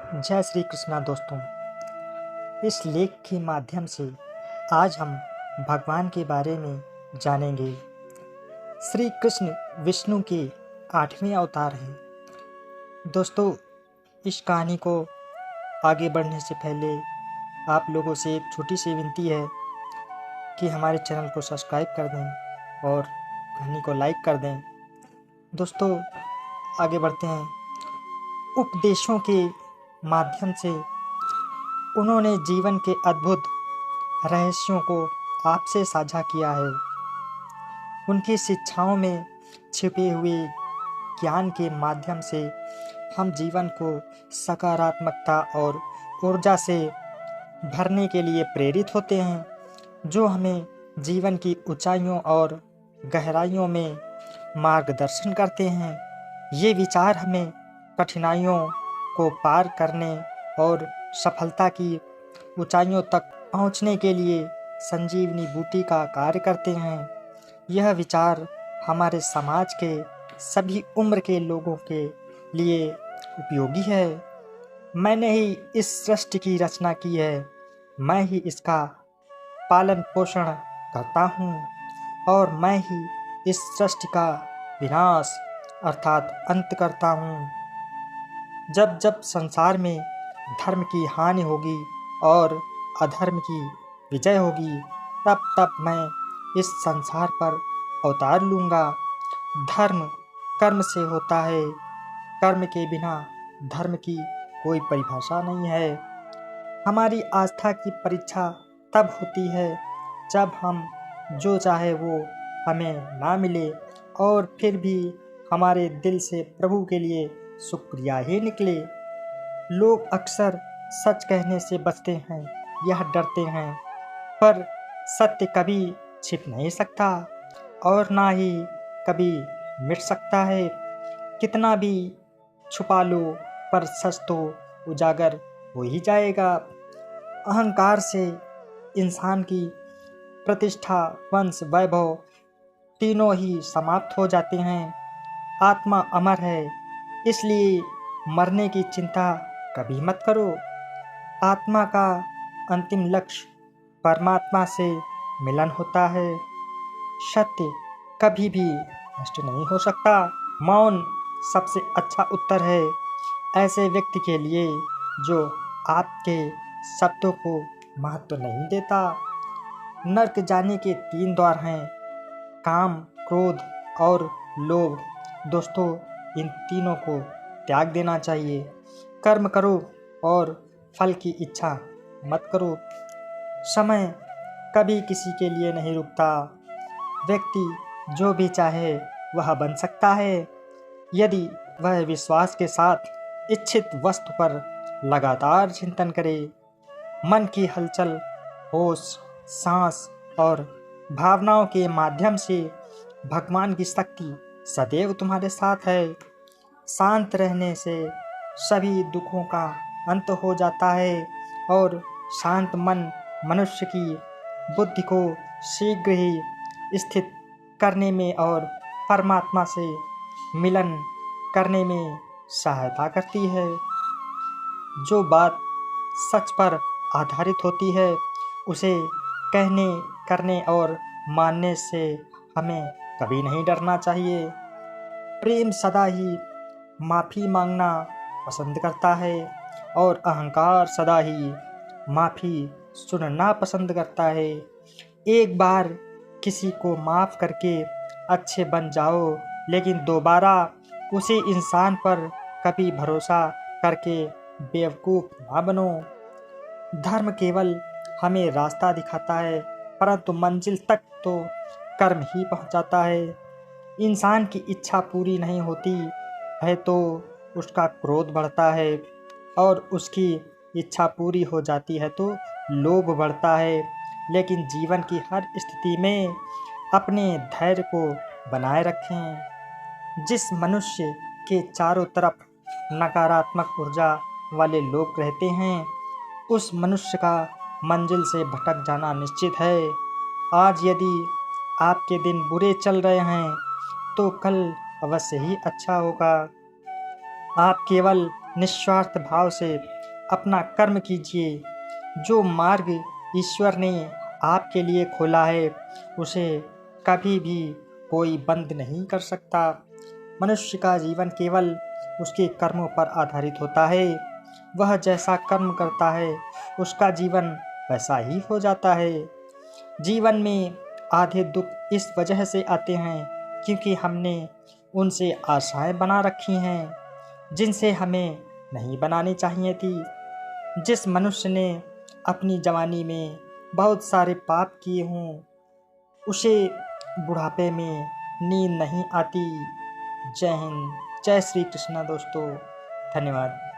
जय श्री कृष्णा दोस्तों। इस लेख के माध्यम से आज हम भगवान के बारे में जानेंगे। श्री कृष्ण विष्णु के 8वें अवतार हैं। दोस्तों, इस कहानी को आगे बढ़ने से पहले आप लोगों से एक छोटी सी विनती है कि हमारे चैनल को सब्सक्राइब कर दें और कहानी को लाइक कर दें। दोस्तों, आगे बढ़ते हैं। उपदेशों के माध्यम से उन्होंने जीवन के अद्भुत रहस्यों को आपसे साझा किया है। उनकी शिक्षाओं में छिपे हुए ज्ञान के माध्यम से हम जीवन को सकारात्मकता और ऊर्जा से भरने के लिए प्रेरित होते हैं, जो हमें जीवन की ऊंचाइयों और गहराइयों में मार्गदर्शन करते हैं। ये विचार हमें कठिनाइयों को पार करने और सफलता की ऊंचाइयों तक पहुंचने के लिए संजीवनी बूटी का कार्य करते हैं। यह विचार हमारे समाज के सभी उम्र के लोगों के लिए उपयोगी है। मैंने ही इस सृष्टि की रचना की है, मैं ही इसका पालन पोषण करता हूँ और मैं ही इस सृष्टि का विनाश अर्थात अंत करता हूँ। जब जब संसार में धर्म की हानि होगी और अधर्म की विजय होगी, तब तब मैं इस संसार पर अवतार लूँगा। धर्म कर्म से होता है, कर्म के बिना धर्म की कोई परिभाषा नहीं है। हमारी आस्था की परीक्षा तब होती है जब हम जो चाहे वो हमें ना मिले और फिर भी हमारे दिल से प्रभु के लिए शुक्रिया ही निकले। लोग अक्सर सच कहने से बचते हैं या डरते हैं, पर सत्य कभी छिप नहीं सकता और ना ही कभी मिट सकता है। कितना भी छुपा लो, पर सच तो उजागर हो ही जाएगा। अहंकार से इंसान की प्रतिष्ठा, वंश, वैभव तीनों ही समाप्त हो जाते हैं। आत्मा अमर है, इसलिए मरने की चिंता कभी मत करो। आत्मा का अंतिम लक्ष्य परमात्मा से मिलन होता है। सत्य कभी भी नष्ट नहीं हो सकता। मौन सबसे अच्छा उत्तर है ऐसे व्यक्ति के लिए जो आपके शब्दों को महत्व नहीं देता। नर्क जाने के 3 द्वार हैं, काम, क्रोध और लोभ। दोस्तों, इन तीनों को त्याग देना चाहिए। कर्म करो और फल की इच्छा मत करो। समय कभी किसी के लिए नहीं रुकता। व्यक्ति जो भी चाहे वह बन सकता है, यदि वह विश्वास के साथ इच्छित वस्तु पर लगातार चिंतन करे। मन की हलचल, होश, सांस और भावनाओं के माध्यम से भगवान की शक्ति सदैव तुम्हारे साथ है। शांत रहने से सभी दुखों का अंत हो जाता है और शांत मन मनुष्य की बुद्धि को शीघ्र ही स्थित करने में और परमात्मा से मिलन करने में सहायता करती है। जो बात सच पर आधारित होती है, उसे कहने, करने और मानने से हमें कभी नहीं डरना चाहिए। प्रेम सदा ही माफ़ी मांगना पसंद करता है और अहंकार सदा ही माफ़ी सुनना पसंद करता है। एक बार किसी को माफ़ करके अच्छे बन जाओ, लेकिन दोबारा उसी इंसान पर कभी भरोसा करके बेवकूफ़ ना बनो। धर्म केवल हमें रास्ता दिखाता है, परंतु मंजिल तक तो कर्म ही पहुंचाता है। इंसान की इच्छा पूरी नहीं होती है तो उसका क्रोध बढ़ता है और उसकी इच्छा पूरी हो जाती है तो लोभ बढ़ता है। लेकिन जीवन की हर स्थिति में अपने धैर्य को बनाए रखें। जिस मनुष्य के चारों तरफ नकारात्मक ऊर्जा वाले लोग रहते हैं, उस मनुष्य का मंजिल से भटक जाना निश्चित है। आज यदि आपके दिन बुरे चल रहे हैं तो कल अवश्य ही अच्छा होगा। आप केवल निस्वार्थ भाव से अपना कर्म कीजिए। जो मार्ग ईश्वर ने आपके लिए खोला है उसे कभी भी कोई बंद नहीं कर सकता। मनुष्य का जीवन केवल उसके कर्मों पर आधारित होता है। वह जैसा कर्म करता है उसका जीवन वैसा ही हो जाता है। जीवन में आधे दुख इस वजह से आते हैं क्योंकि हमने उनसे आशाएं बना रखी हैं जिनसे हमें नहीं बनानी चाहिए थी। जिस मनुष्य ने अपनी जवानी में बहुत सारे पाप किए हों उसे बुढ़ापे में नींद नहीं आती। जय हिंद, जय श्री कृष्णा दोस्तों, धन्यवाद।